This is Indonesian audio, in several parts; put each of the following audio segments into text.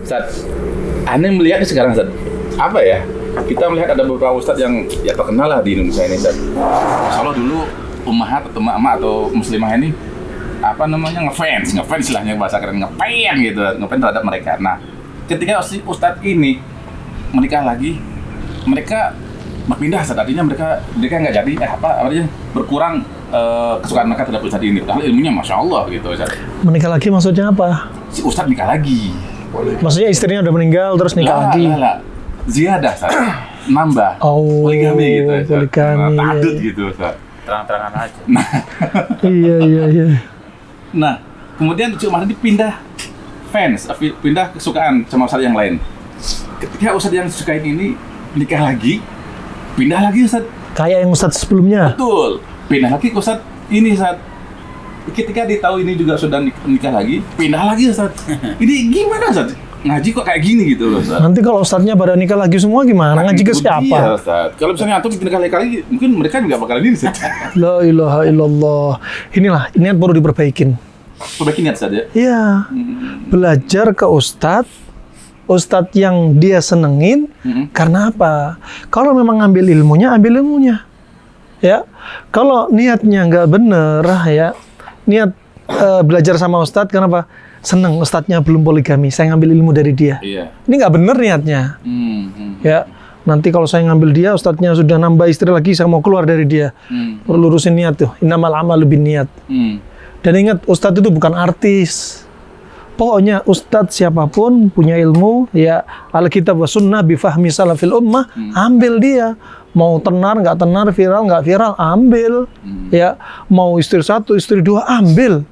Ustaz, aneh melihatnya sekarang, Ustaz. Apa ya? Kita melihat ada beberapa ustadz yang ya terkenal lah di Indonesia ini, Ustaz. Kalau dulu ummahat atau emak atau muslimah ini apa namanya ngefans istilahnya bahasa keren, ngepen gitu, ngepen terhadap mereka. Nah, ketika ustadz ini menikah lagi, mereka berpindah, Ustaz. Artinya mereka nggak jadi artinya berkurang kesukaan mereka terhadap ustadz ini. Padahal ilmunya masya Allah gitu, Ustaz. Menikah lagi maksudnya apa? Si ustadz nikah lagi. Maksudnya istrinya udah meninggal terus nikah lagi? Ziyadah, Ustaz. Nambah. Oh, poligami gitu, Ustaz. poligami. Ta'adud gitu, Ustaz. Terang-terangan aja. Iya. Nah, kemudian Cik Umar ini pindah kesukaan sama ustadz yang lain. Ketika ustadz yang disukain ini nikah lagi, pindah lagi, Ustaz. Kayak yang ustadz sebelumnya? Betul. Pindah lagi ke ustadz ini, Ustaz. Ketika ditahu ini juga sudah nikah lagi, pindah lagi, Ustaz. Ini gimana, Ustaz? Ngaji kok kayak gini gitu loh, Ustaz. Nanti kalau ustadznya pada nikah lagi semua gimana? Ngaji ke siapa? Iya, Ustaz. Kalau misalnya antum nikah lagi, mungkin mereka nggak bakalan ini, Ustaz. La ilaha illallah. Inilah, ini perlu diperbaikin. Perbaiki niat, Ustaz, ya? Iya. Belajar ke ustadz yang dia senengin. Karena apa? Kalau memang ambil ilmunya. Ya. Kalau niatnya nggak bener, ya. Niat belajar sama ustadz, kenapa? Seneng ustadznya belum poligami, saya ngambil ilmu dari dia. Iya. Ini nggak bener niatnya. Ya. Nanti kalau saya ngambil dia, ustadznya sudah nambah istri lagi, saya mau keluar dari dia. Perlu lurusin niat tuh. Innamal a'malu binniyat. Dan ingat, ustadz itu bukan artis. Pokoknya ustadz siapapun punya ilmu, ya Alkitab wa sunnah bifahmi salafil ummah, ambil dia. Mau tenar, nggak tenar, viral, nggak viral, ambil. Ya, mau istri satu, istri dua, ambil.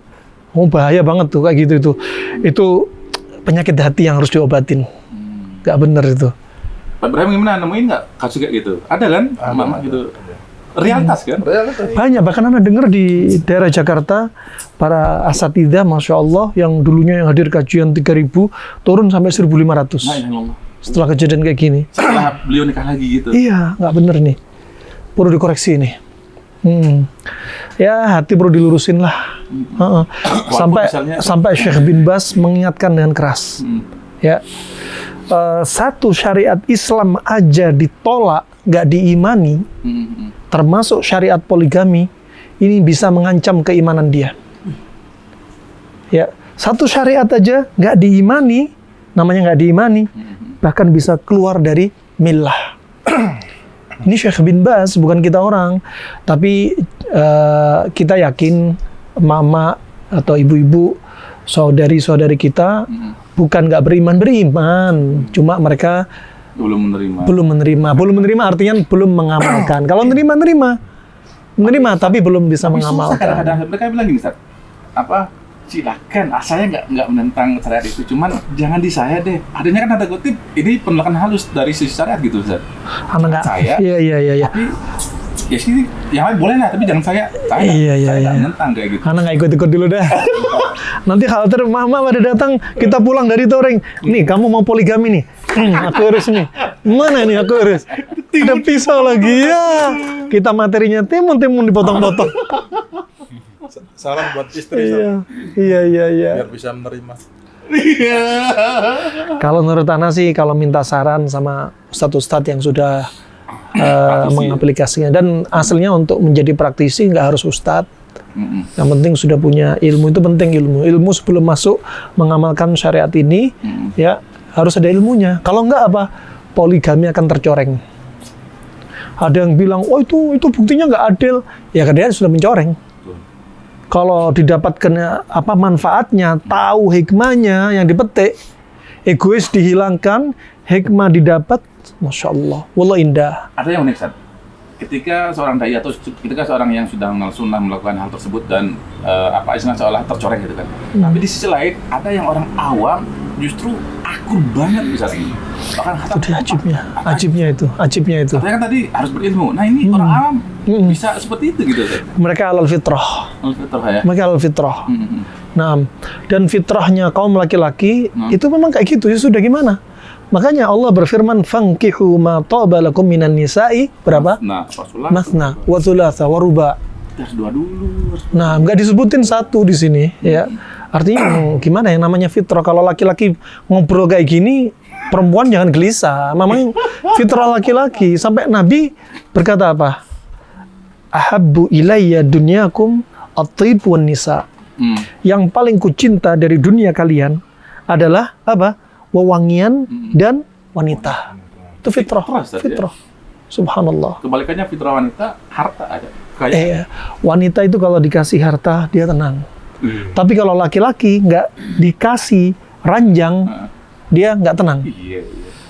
Oh, bahaya banget tuh kayak gitu itu. Itu penyakit hati yang harus diobatin. Nggak bener itu. Pak Ibrahim gimana, nemuin nggak kasus kayak gitu? Ada kan? Mama gitu. Realitas kan? Banyak, bahkan Anda dengar di daerah Jakarta, para asatidzah, Masya Allah, yang dulunya yang hadir kajian 3.000, turun sampai 1.500. Setelah kejadian kayak gini. Setelah beliau nikah lagi gitu? Iya, nggak bener nih. Perlu dikoreksi nih. Ya, hati perlu dilurusin lah. Sampai Syekh bin Baz mengingatkan dengan keras. Ya, satu syariat Islam aja ditolak, nggak diimani, termasuk syariat poligami, ini bisa mengancam keimanan dia. Ya, satu syariat aja nggak diimani, namanya nggak diimani, bahkan bisa keluar dari millah. Ini Syekh bin Baz, bukan kita orang, tapi kita yakin mama atau ibu-ibu, saudari-saudari kita bukan nggak beriman, cuma mereka belum menerima artinya belum mengamalkan. Kalau menerima tapi belum bisa mengamalkan. Kadang-kadang mereka bilang gini, Ustaz, silakan, saya nggak menentang syariat itu, cuman jangan di saya deh. Adanya kan ada kutip, ini penolakan halus dari sisi syariat gitu, Ustaz. Saya, iya. Tapi ya sih, yang lain boleh lah, tapi jangan saya nggak menentang kayak gitu. Anak nggak ikut-ikut dulu dah. Nanti khawatir mama pada datang, kita pulang dari touring. Nih, kamu mau poligami nih. Aku urus nih. Mana nih aku urus? Ada pisau lagi ya. Kita materinya timun dipotong-potong. Salam buat istri. Iya. Biar bisa menerima. Kalau menurut Ana sih, kalau minta saran sama ustadz-ustadz yang sudah mengaplikasinya, dan aslinya untuk menjadi praktisi nggak harus ustadz. Yang penting sudah punya ilmu, itu penting ilmu sebelum masuk mengamalkan syariat ini, ya harus ada ilmunya. Kalau nggak poligami akan tercoreng. Ada yang bilang, oh itu buktinya nggak adil, ya karena dia sudah mencoreng. Kalau didapatkan manfaatnya, tahu hikmahnya yang dipetik, egois dihilangkan, hikmah didapat, Masya Allah, wallah indah. Ada yang unik, Ustaz. Ketika seorang dai atau ketika seorang yang sudah mengenal sunnah melakukan hal tersebut dan seolah tercoreng gitu kan. Tapi di sisi lain ada yang orang awam justru akur banget misalnya. Bahkan itu ajibnya itu. Katanya kan tadi harus berilmu. Nah ini orang awam bisa seperti itu gitu, Ustaz. Mereka alal fitrah. Ya. Mereka alal fitrah. Nah, dan fitrahnya kaum laki-laki itu memang kayak gitu. Ya sudah gimana? Makanya Allah berfirman, fankihu ma taba lakum minan nisa'i berapa? Masna wa thulatha wa ruba. Kita harus doa dulu. Nah, nggak disebutin satu di sini, ya. Artinya gimana yang namanya fitrah? Kalau laki-laki ngobrol kayak gini, perempuan jangan gelisah. Memang fitrah laki-laki. Sampai Nabi berkata apa? Ahabbu ilayya dunyakum at-thib wan nisa. Yang paling kucinta dari dunia kalian adalah apa? Wewangian dan wanita. Itu fitrah. Fitrah. Subhanallah. Kebalikannya fitrah wanita, harta aja. Kayak Wanita itu kalau dikasih harta, dia tenang. Tapi kalau laki-laki nggak dikasih ranjang, dia nggak tenang. iya.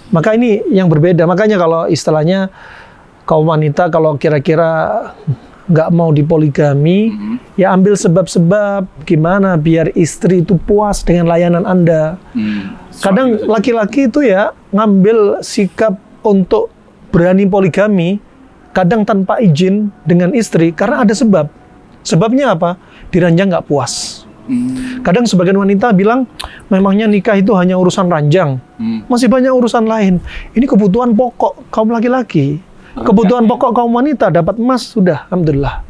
Maka ini yang berbeda. Makanya kalau istilahnya kaum wanita kalau kira-kira nggak mau dipoligami, ya ambil sebab-sebab gimana biar istri itu puas dengan layanan Anda. Kadang laki-laki itu ya ngambil sikap untuk berani poligami, kadang tanpa izin dengan istri karena ada sebab. Sebabnya apa? Diranjang nggak puas. Kadang sebagian wanita bilang, memangnya nikah itu hanya urusan ranjang. Masih banyak urusan lain. Ini kebutuhan pokok kaum laki-laki. Kebutuhan pokok kaum wanita, dapat emas, sudah, alhamdulillah.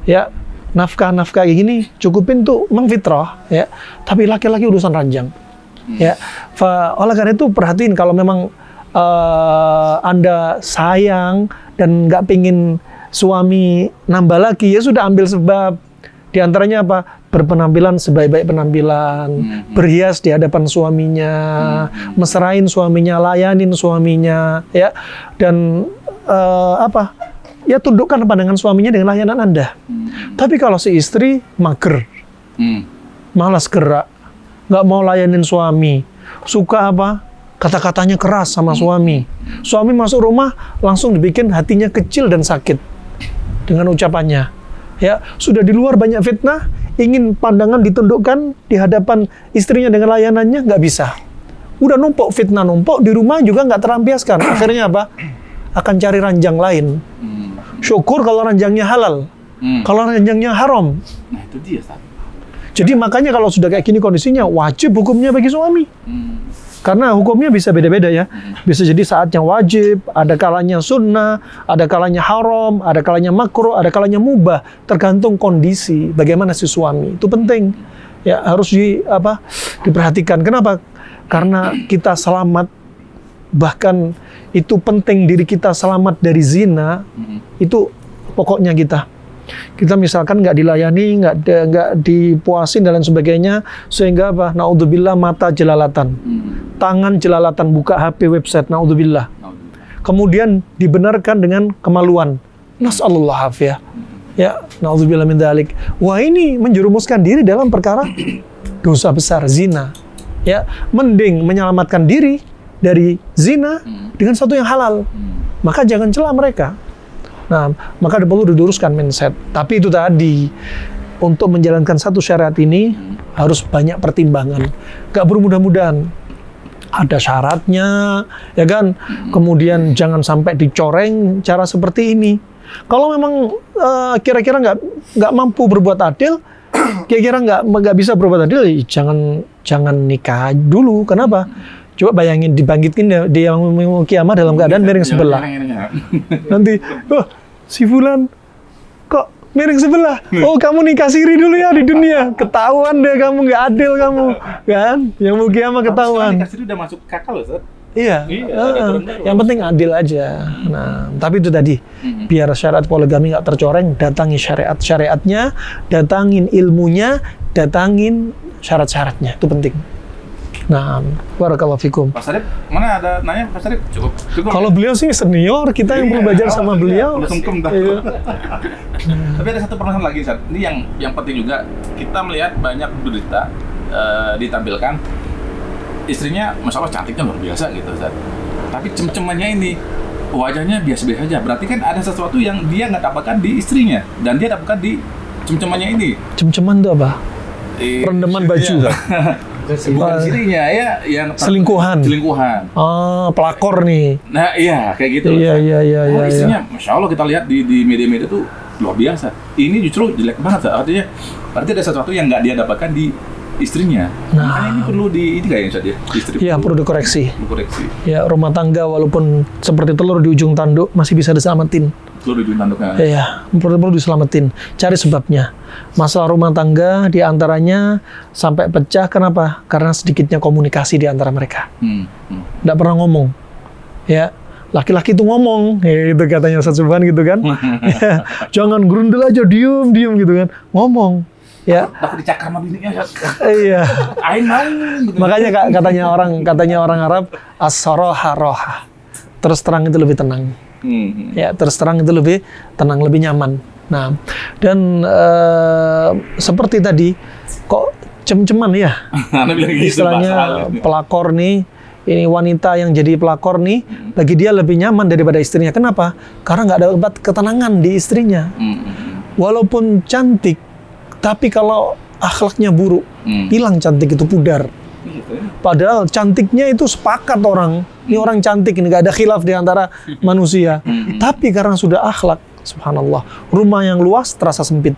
Ya, nafkah-nafkah kayak gini, cukupin tuh, memang fitrah. Ya. Tapi laki-laki urusan ranjang. Ya. Oleh karena itu, perhatiin kalau memang Anda sayang dan nggak pingin suami nambah lagi, ya sudah ambil sebab. Di antaranya apa? Berpenampilan sebaik-baik penampilan, berhias di hadapan suaminya, mesrain suaminya, layanin suaminya, ya. Dan apa? Ya tundukkan pandangan suaminya dengan layanan Anda. Tapi kalau si istri mager, malas gerak, nggak mau layanin suami, suka apa? Kata-katanya keras sama suami. Suami masuk rumah langsung dibikin hatinya kecil dan sakit dengan ucapannya. Ya, sudah di luar banyak fitnah, ingin pandangan ditundukkan di hadapan istrinya dengan layanannya, nggak bisa. Udah numpuk fitnah, numpuk di rumah juga nggak terampiaskan. Akhirnya apa? Akan cari ranjang lain. Syukur kalau ranjangnya halal. Kalau ranjangnya haram. Nah itu dia, Ustaz. Jadi makanya kalau sudah kayak gini kondisinya, wajib hukumnya bagi suami. Karena hukumnya bisa beda-beda ya. Bisa jadi saatnya wajib, ada kalanya sunnah, ada kalanya haram, ada kalanya makruh, ada kalanya mubah. Tergantung kondisi, bagaimana si suami. Itu penting. Ya harus diperhatikan. Kenapa? Karena kita selamat, bahkan itu penting diri kita selamat dari zina, itu pokoknya kita. Kita misalkan nggak dilayani, nggak dipuasin dan lain sebagainya, sehingga apa? Naudzubillah mata jelalatan, tangan jelalatan, buka HP website, naudzubillah. Kemudian dibenarkan dengan kemaluan, nasallallahu afiyah. Ya, naudzubillah min dzalik. Wah ini menjerumuskan diri dalam perkara dosa besar zina. Ya, mending menyelamatkan diri dari zina dengan satu yang halal. Maka jangan cela mereka. Nah, maka perlu diluruskan mindset. Tapi itu tadi, untuk menjalankan satu syariat ini harus banyak pertimbangan. Gak bermudah-mudahan. Ada syaratnya, ya kan? Kemudian jangan sampai dicoreng cara seperti ini. Kalau memang kira-kira nggak mampu berbuat adil, kira-kira nggak bisa berbuat adil, jangan nikah dulu. Kenapa? Coba bayangin dibangkitkan dia yang kiamat dalam keadaan miring sebelah. Nanti, si Fulan kok miring sebelah? Oh kamu nikah siri dulu ya di dunia. Ketahuan deh kamu nggak adil kamu, kan? Yang mau kiamat ketahuan. Nikah siri udah masuk kakak loh, Ustaz. Iya. Yang penting adil aja. Nah, tapi itu tadi, biar syariat poligami nggak tercoreng, datangi syariatnya, datangin ilmunya, datangin syarat-syaratnya. Itu penting. Nah, barakallahu fikum. Pak Sarip, mana ada nanya Pak Sarip? Cukup. Kalau beliau sih senior, kita yang perlu belajar sama beliau. Udah sungkem dah. Iya. Tapi ada satu permasalahan lagi, Ustaz. Ini yang penting juga, kita melihat banyak berita ditampilkan istrinya, masya Allah cantiknya luar biasa gitu, Ustaz. Tapi cem-cemannya ini, wajahnya biasa-biasa aja. Berarti kan ada sesuatu yang dia nggak dapatkan di istrinya, dan dia dapatkan di cem-cemannya ini. Cem-ceman itu apa? Rendeman baju. Bukan istrinya ya, yang selingkuhan. Oh, pelakor nih. Nah, iya kayak gitu. Iya. Istrinya, masya Allah kita lihat di media-media tuh luar biasa. Ini justru jelek banget, artinya berarti ada sesuatu yang nggak dia dapatkan di istrinya. Nah, makanya ini perlu ini kayaknya saja. Istri iya perlu dikoreksi. Dikoreksi. Ya, rumah tangga walaupun seperti telur di ujung tanduk masih bisa diselamatin. Perlu ditandukkan. Iya, perlu diselamatin. Cari sebabnya. Masalah rumah tangga di antaranya sampai pecah, kenapa? Karena sedikitnya komunikasi di antara mereka. Nggak pernah ngomong. Ya, laki-laki itu ngomong, ya, gitu katanya Ustaz Subhan gitu kan. Ya, jangan gerundel aja, diem gitu kan. Ngomong. Ya. Takut dicakar sama bininya. Iya. Aing mau. Gitu. Makanya katanya orang Arab as-saraha roha. Terus terang itu lebih tenang. Ya, terus terang itu lebih tenang, lebih nyaman. Nah, dan seperti tadi, kok cem-ceman ya? Anda bilang gitu, istilahnya pelakor nih, ini wanita yang jadi pelakor nih, bagi dia lebih nyaman daripada istrinya. Kenapa? Karena nggak dapat ketenangan di istrinya. Walaupun cantik, tapi kalau akhlaknya buruk, hilang cantik itu, pudar. Padahal cantiknya itu sepakat orang. Ini orang cantik, ini gak ada khilaf di antara manusia. Tapi karena sudah akhlak, subhanallah, rumah yang luas terasa sempit.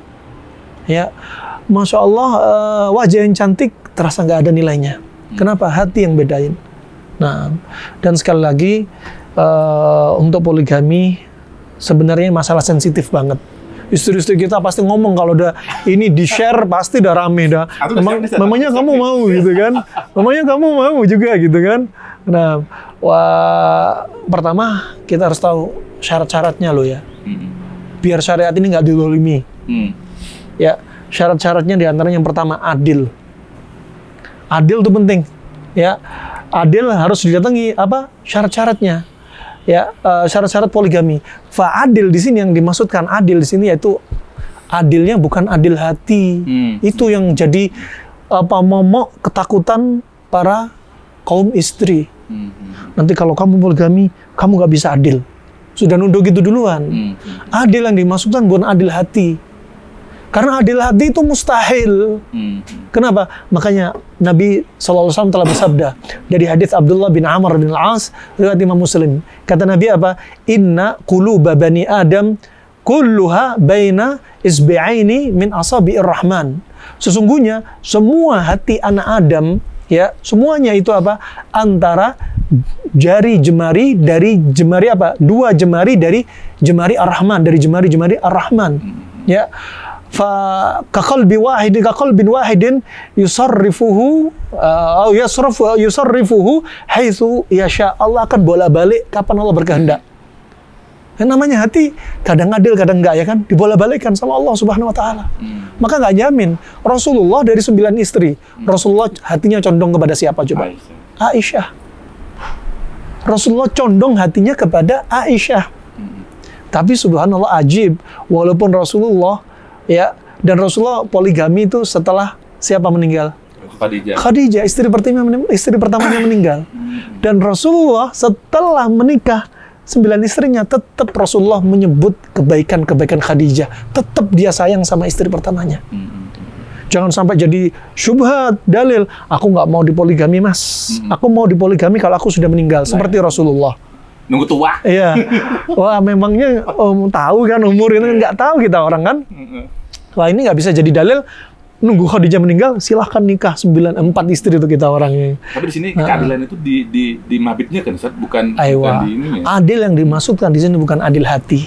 Ya, masya Allah, wajah yang cantik terasa nggak ada nilainya. Kenapa? Hati yang bedain. Nah, dan sekali lagi untuk poligami sebenarnya masalah sensitif banget. Istri-istri kita pasti ngomong kalau udah ini di-share pasti udah rame dah. Mamanya kamu mau gitu kan? Mamanya kamu mau juga gitu kan? Nah, pertama kita harus tahu syarat-syaratnya loh ya. Biar syariat ini nggak dizalimi. Ya, syarat-syaratnya diantaranya yang pertama adil. Adil itu penting. Ya, adil harus didatangi apa? Syarat-syaratnya. Ya, syarat-syarat poligami. Fa'adil di sini yang dimaksudkan adil di sini yaitu adilnya bukan adil hati. Itu yang jadi momok ketakutan para kaum istri. Nanti kalau kamu poligami, kamu nggak bisa adil. Sudah nunduk gitu duluan. Adil yang dimaksudkan bukan adil hati. Karena adil hati itu mustahil. Kenapa? Makanya Nabi SAW telah bersabda dari hadits Abdullah bin Amr bin Al-As riwayat Imam Muslim. Kata Nabi apa? Inna quluba bani Adam kulluha baina isbi'aini min asabi'ir rahman. Sesungguhnya semua hati anak Adam, ya, semuanya itu apa? Antara jari jemari dari jemari apa? Dua jemari dari jemari Ar-Rahman, dari jemari-jemari Ar-Rahman. Ya. Fa kaqalbi wahidin yusarrifuhu atau yusarrifuhu haitsu yasha. Allah akan bola-balik kapan Allah berkehendak. Yang namanya hati kadang adil kadang enggak, ya kan, dibola-balikkan sama Allah Subhanahu wa taala. Maka enggak jamin. Rasulullah dari 9 istri, Rasulullah hatinya condong kepada siapa coba? Aisyah. Rasulullah condong hatinya kepada Aisyah. Tapi subhanallah ajib, walaupun Rasulullah, ya, dan Rasulullah poligami itu setelah siapa meninggal? Khadijah, istri pertamanya meninggal. Dan Rasulullah setelah menikah 9 istrinya, tetap Rasulullah menyebut kebaikan-kebaikan Khadijah. Tetap dia sayang sama istri pertamanya. Jangan sampai jadi syubhat, dalil, aku nggak mau dipoligami mas. Aku mau dipoligami kalau aku sudah meninggal. Seperti Rasulullah. Nunggu tua. Iya. Wah, memangnya tahu kan umur itu, nggak tahu kita orang kan. Wah, ini nggak bisa jadi dalil. Nunggu Khadijah meninggal, silahkan nikah 4 istri itu kita orangnya. Tapi di sini keadilan itu di mabitnya kan, Ustaz? Bukan di ini ya? Adil yang dimaksudkan di sini bukan adil hati.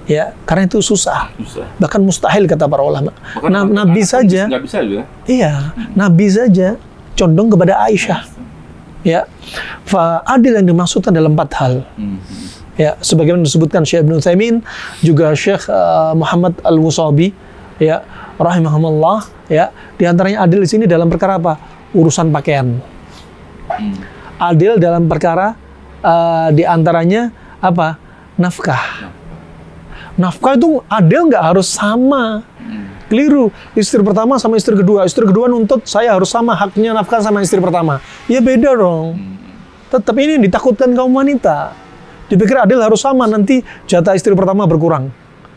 Ya, karena itu susah. Bahkan mustahil kata para ulama. Nabi saja. Nggak bisa juga. Iya, Nabi saja condong kepada Aisyah. Ya, adil yang dimaksudkan dalam 4 hal. Ya, sebagaimana disebutkan Syekh Ibnu Utsaimin, juga Syekh Muhammad Al-Wasabi, ya, rahimahumullah, ya. Di antaranya adil di sini dalam perkara apa? Urusan pakaian. Adil dalam perkara di antaranya apa? Nafkah. Nafkah itu adil nggak harus sama. Keliru. Istri pertama sama istri kedua. Istri kedua nuntut saya harus sama haknya nafkah sama istri pertama. Ya beda dong. Tetap ini ditakutkan kaum wanita. Dipikir adil harus sama, nanti jatah istri pertama berkurang.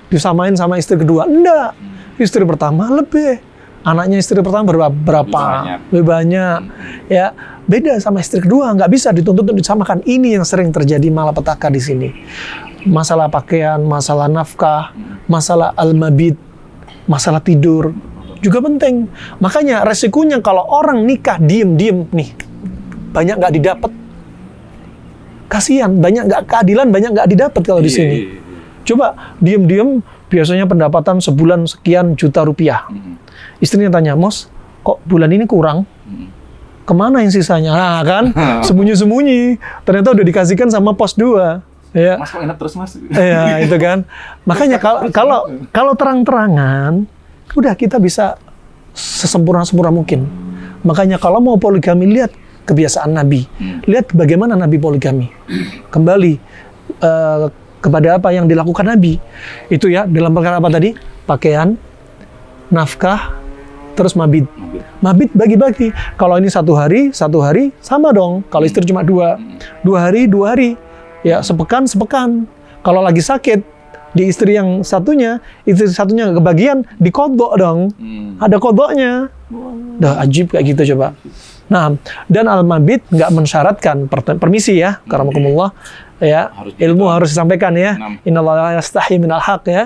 Disamain sama istri kedua. Enggak. Istri pertama lebih. Anaknya istri pertama berapa? Lebih banyak. Ya, beda sama istri kedua. Nggak bisa dituntut untuk disamakan. Ini yang sering terjadi malapetaka di sini. Masalah pakaian, masalah nafkah, masalah al-mabit, masalah tidur juga penting. Makanya resikonya kalau orang nikah diem-diem nih, banyak nggak didapat. Kasihan, banyak nggak keadilan, banyak nggak didapat kalau di sini. Coba diem-diem biasanya pendapatan sebulan sekian juta rupiah. Istrinya tanya, Mos, kok bulan ini kurang? Kemana yang sisanya? Nah kan, sembunyi-sembunyi. Ternyata udah dikasihkan sama pos 2. Ya. Mas kok enak terus mas? Ya, itu kan. Makanya kalau terang-terangan, udah kita bisa sesempurna mungkin. Makanya kalau mau poligami, lihat kebiasaan Nabi. Lihat bagaimana Nabi poligami. Kembali kepada apa yang dilakukan Nabi. Itu ya, dalam perkara apa tadi? Pakaian, nafkah, terus mabit. Mabit bagi-bagi. Kalau ini satu hari, sama dong. Kalau istri cuma 2 hari. Ya, sepekan. Kalau lagi sakit, di istri yang satunya, nggak kebagian, dikodok dong. Ada kodoknya. Dah ajib kayak gitu coba. Nah, dan al-mabit nggak mensyaratkan permisi ya, karamakumullah. Ya, ilmu harus disampaikan ya. Innallaha yastahi minal haq ya.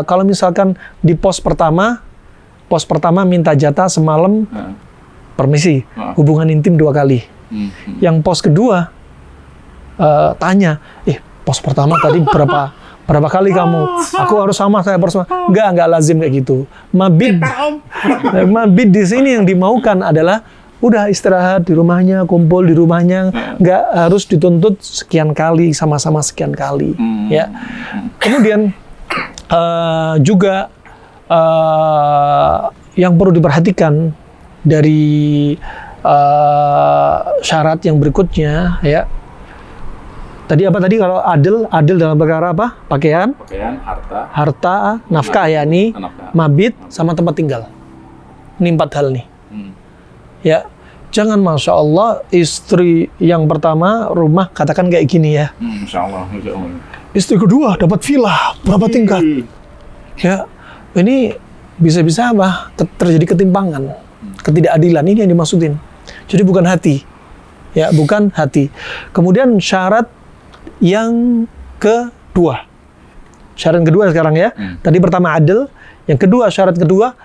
Kalau misalkan di pos pertama minta jatah semalam, permisi, hubungan intim 2 kali. Yang pos kedua tanya, pos pertama tadi berapa kali kamu? Aku harus sama, saya harus sama. Enggak lazim kayak gitu. Mabid di sini yang dimaukan adalah udah istirahat di rumahnya, kumpul di rumahnya, nggak harus dituntut sekian kali, sama-sama sekian kali. Ya. Kemudian juga yang perlu diperhatikan dari syarat yang berikutnya, ya. Tadi apa tadi kalau adil dalam perkara apa? Pakaian, harta, nafkah ya nih, mabit sama tempat tinggal. Ini 4 hal nih. Ya, jangan Masya Allah istri yang pertama rumah katakan kayak gini ya. Masya Allah. Istri kedua dapat villa berapa tingkat. Ya, ini bisa-bisa apa? Terjadi ketimpangan, ketidakadilan, ini yang dimaksudin. Jadi bukan hati. Ya, bukan hati. Kemudian syarat yang kedua. Syarat kedua sekarang ya. Tadi pertama adil, yang kedua syarat kedua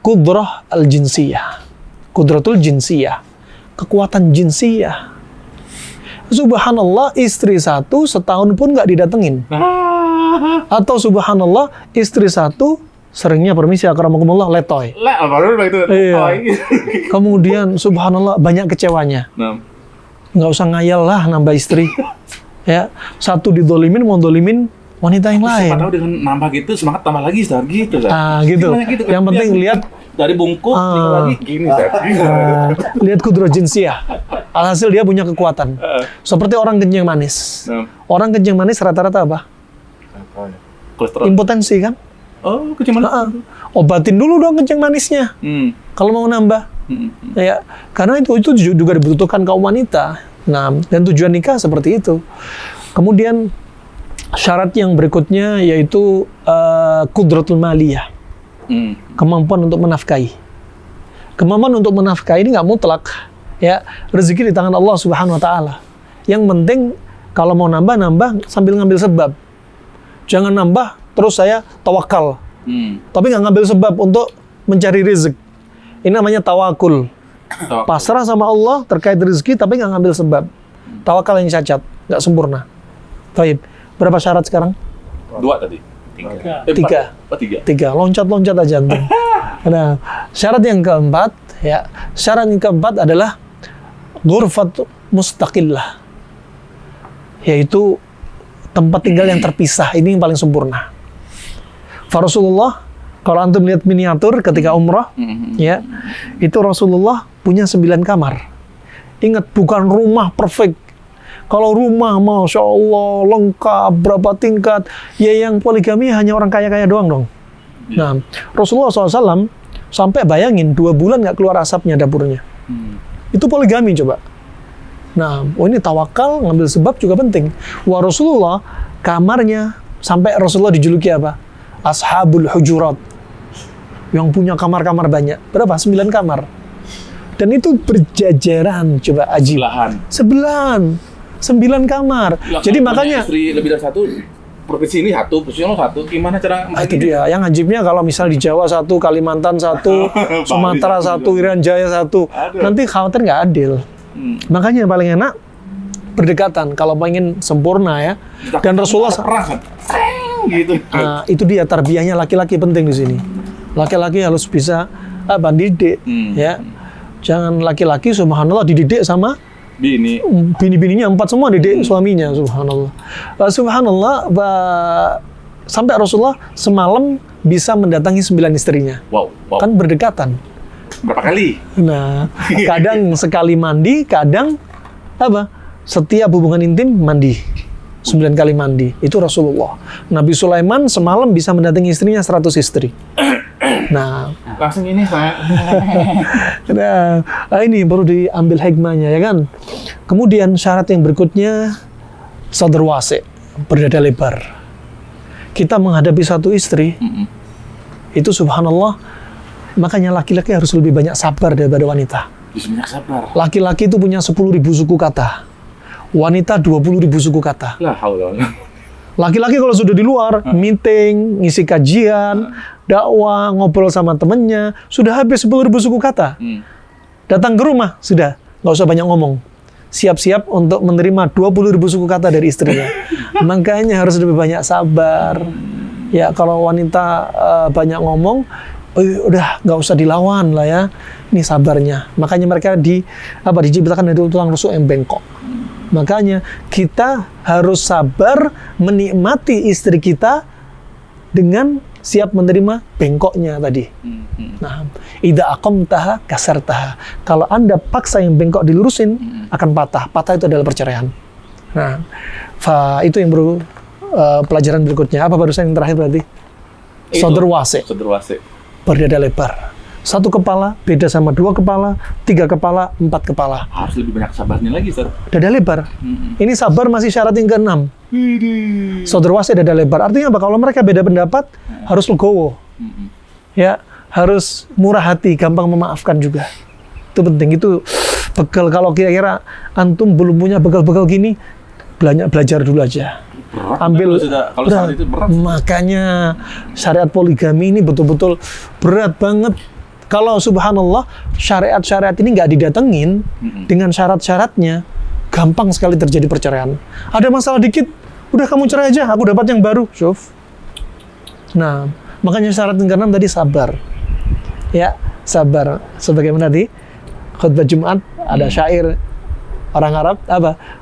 qudrah al-jinsiyah. Qudratul jinsiyah. Kekuatan jinsiyah. Subhanallah, istri 1 setahun pun nggak didatengin. Atau subhanallah, istri 1 seringnya permisi akramakumullah letoy. Iya. Kemudian subhanallah banyak kecewanya. Nggak usah ngayal lah nambah istri. Ya, 1 didolimin, mau dolimin wanita yang lain. Siapa tahu dengan nambah gitu semangat tambah lagi Ustaz, gitu. Gitu. Yang penting lihat dari bungkuk lagi gini lihat kudrah jinsiyah. Alhasil dia punya kekuatan. Seperti orang kencing manis. Orang kencing manis rata-rata apa? Kolesterol. Impotensi kan? Oh, kencing manis. Obatin dulu dong kencing manisnya. Kalau mau nambah. Ya, karena itu juga dibutuhkan kaum wanita. Nah, dan tujuan nikah seperti itu. Kemudian syarat yang berikutnya yaitu qudratul maliyah. Kemampuan untuk menafkahi. Kemampuan untuk menafkahi ini nggak mutlak. Ya, rezeki di tangan Allah Subhanahu wa taala. Yang penting kalau mau nambah sambil ngambil sebab. Jangan nambah terus saya tawakal. Tapi nggak ngambil sebab untuk mencari rezeki. Ini namanya tawakul. Pasrah sama Allah terkait rezeki tapi nggak ngambil sebab. Tawakal yang cacat, nggak sempurna. Baik. Berapa syarat sekarang? 2 tadi. 3. 3. Loncat-loncat aja antum. Nah, syarat yang keempat, ya. Syarat yang keempat adalah ghurfat mustaqillah. Yaitu tempat tinggal yang terpisah. Ini yang paling sempurna. Rasulullah, kalau antum lihat miniatur ketika umrah, ya, itu Rasulullah punya 9 kamar. Ingat, bukan rumah perfect. Kalau rumah, Masya Allah, lengkap, berapa tingkat, ya yang poligami hanya orang kaya-kaya doang dong. Nah, Rasulullah SAW sampai bayangin 2 bulan nggak keluar asapnya dapurnya. Itu poligami coba. Nah, ini tawakal, ngambil sebab juga penting. Wah, Rasulullah, kamarnya, sampai Rasulullah dijuluki apa? Ashabul Hujurat. Yang punya kamar-kamar banyak. Berapa? 9 kamar. Dan itu berjajaran, coba ajib. Sebelahan. 9 kamar. Jadi makanya istri lebih dari 1, provinsi ini 1, provinsi ini 1, gimana cara itu dia. Yang ajibnya kalau misal di Jawa 1, Kalimantan 1, Sumatera 1, Irian Jaya 1, nanti khawatir nggak adil. Makanya yang paling enak berdekatan kalau pengen sempurna ya. Dan Rasulullah gitu. Itu dia tarbiyahnya laki-laki penting di sini. Laki-laki harus bisa didik, ya. Jangan laki-laki subhanallah dididik sama Bini. bini-bininya 4 semua didik suaminya, subhanallah. Subhanallah, sampai Rasulullah semalam bisa mendatangi 9 istrinya. Wow. Kan berdekatan. Berapa kali? Nah, kadang sekali mandi, kadang setiap hubungan intim mandi. 9 kali mandi. Itu Rasulullah. Nabi Sulaiman semalam bisa mendatangi istrinya 100 istri. Nah, Langsung ini saya. ini perlu diambil hikmahnya, ya kan? Kemudian syarat yang berikutnya sadr wasi', berdada lebar. Kita menghadapi satu istri, itu subhanallah, makanya laki-laki harus lebih banyak sabar daripada wanita. Banyak sabar. Laki-laki itu punya 10.000 suku kata. Wanita 20.000 suku kata. Lah haula. Laki-laki kalau sudah di luar, meeting, ngisi kajian, dakwah, ngobrol sama temennya, sudah habis 10.000 suku kata. Datang ke rumah, sudah, nggak usah banyak ngomong. Siap-siap untuk menerima 20.000 suku kata dari istrinya. Makanya harus lebih banyak sabar. Ya, kalau wanita banyak ngomong, udah nggak usah dilawan lah ya. Ini sabarnya. Makanya mereka diciptakan dari tulang rusuk yang bengkok. Makanya kita harus sabar menikmati istri kita dengan siap menerima bengkoknya tadi. Nah, idza aqamtaha kasartaha. Kalau Anda paksa yang bengkok dilurusin, akan patah. Patah itu adalah perceraian. Nah, itu yang pelajaran berikutnya. Apa barusan yang terakhir berarti? Sadr wasi'. Sadr wasi'. Berdada lebar. 1 kepala beda sama 2 kepala, 3 kepala, 4 kepala. Harus lebih banyak sabarnya lagi, Ustaz. Dada lebar. Ini sabar masih syarat yang ke-6. Sadr wasi' dada lebar. Artinya apa? Kalau mereka beda pendapat, harus legowo. Ya, harus murah hati, gampang memaafkan juga. Itu penting. Itu bekal. Kalau kira-kira antum belum punya bekal-bekal gini, belajar dulu aja. Berat, Ambil kalau saat itu berat. Makanya syariat poligami ini betul-betul berat banget. Kalau subhanallah syariat-syariat ini nggak didatengin dengan syarat-syaratnya, gampang sekali terjadi perceraian. Ada masalah dikit, udah kamu cerai aja, aku dapat yang baru. Syuf. Nah, makanya syarat yang ke-6 tadi sabar. Ya, sabar. Sebagaimana di khutbah Jumat ada syair orang Arab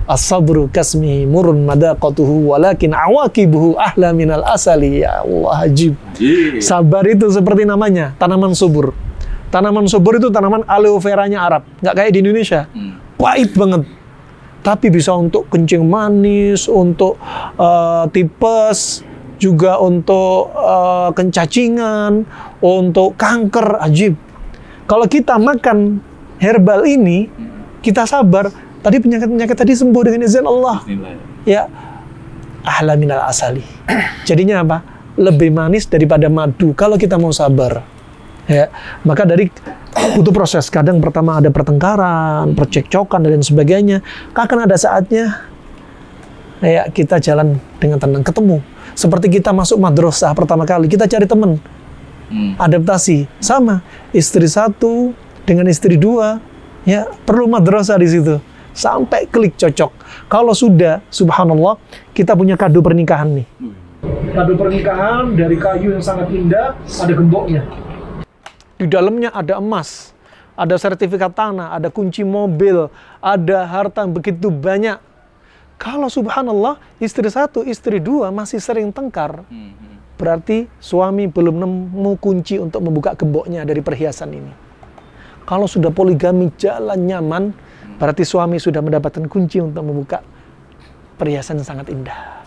as-sabru kasmi murun madaqatuhu walakin awaqibuhu ahla minal asali. Ya Allah, ajib. Sabar itu seperti namanya, tanaman subur. Tanaman subur itu tanaman aloe veranya Arab, nggak kayak di Indonesia. Pahit banget. Tapi bisa untuk kencing manis, untuk tipes, juga untuk kencacingan, untuk kanker, ajib. Kalau kita makan herbal ini, kita sabar, tadi penyakit-penyakit tadi sembuh dengan izin Allah. Ya, ahla minal asali. Jadinya apa? Lebih manis daripada madu kalau kita mau sabar. Ya, maka dari butuh proses. Kadang pertama ada pertengkaran, percekcokan dan lain sebagainya. Akan ada saatnya ya kita jalan dengan tenang, ketemu. Seperti kita masuk madrasah pertama kali, kita cari teman. Adaptasi sama istri 1 dengan istri 2, ya perlu madrasah di situ sampai klik cocok. Kalau sudah, subhanallah, kita punya kado pernikahan nih. Kado pernikahan dari kayu yang sangat indah, ada gemboknya. Di dalamnya ada emas, ada sertifikat tanah, ada kunci mobil, ada harta yang begitu banyak. Kalau subhanallah, istri 1, istri 2 masih sering tengkar, berarti suami belum nemu kunci untuk membuka gemboknya dari perhiasan ini. Kalau sudah poligami jalan nyaman, berarti suami sudah mendapatkan kunci untuk membuka perhiasan yang sangat indah.